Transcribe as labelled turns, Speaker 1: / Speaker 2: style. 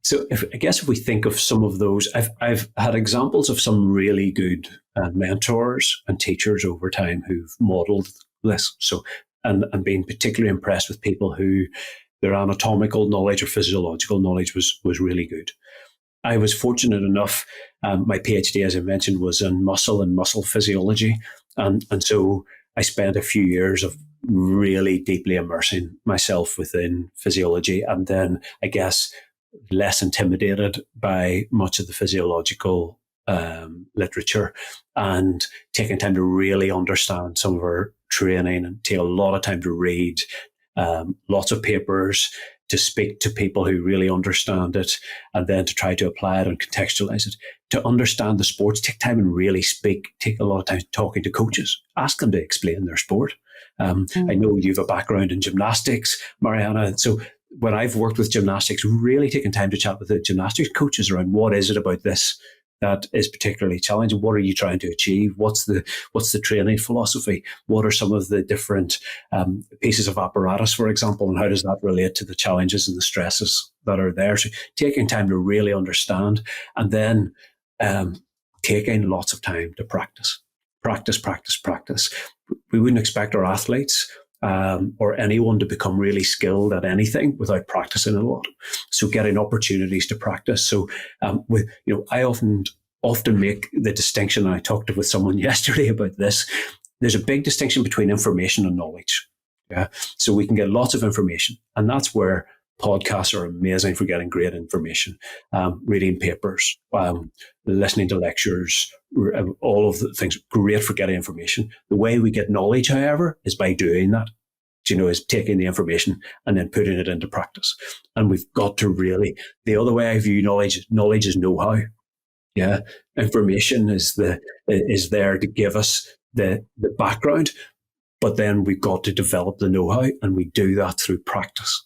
Speaker 1: So I guess if we think of some of those, I've had examples of some really good mentors and teachers over time who've modeled this. So, and been particularly impressed with people who their anatomical knowledge or physiological knowledge was really good. I was fortunate enough, my PhD, as I mentioned, was in muscle and muscle physiology. And so I spent a few years of really deeply immersing myself within physiology, and then I guess less intimidated by much of the physiological literature, and taking time to really understand some of our training and take a lot of time to read lots of papers, to speak to people who really understand it, and then to try to apply it and contextualize it. To understand the sports, take time and really speak, take a lot of time talking to coaches, ask them to explain their sport. I know you have a background in gymnastics, Mariana. So when I've worked with gymnastics, really taking time to chat with the gymnastics coaches around what is it about this that is particularly challenging? What are you trying to achieve? What's the training philosophy? What are some of the different pieces of apparatus, for example, and how does that relate to the challenges and the stresses that are there? So taking time to really understand, and then taking lots of time to practice. We wouldn't expect our athletes or anyone to become really skilled at anything without practicing a lot. So getting opportunities to practice. So I often make the distinction, and I talked with someone yesterday about this. There's a big distinction between information and knowledge. Yeah. So we can get lots of information, and that's where podcasts are amazing for getting great information, reading papers, listening to lectures, all of the things, great for getting information. The way we get knowledge, however, is by doing that, is taking the information and then putting it into practice. And we've got to really, the other way I view knowledge is know-how. Yeah. Information is there to give us the background, but then we've got to develop the know-how, and we do that through practice.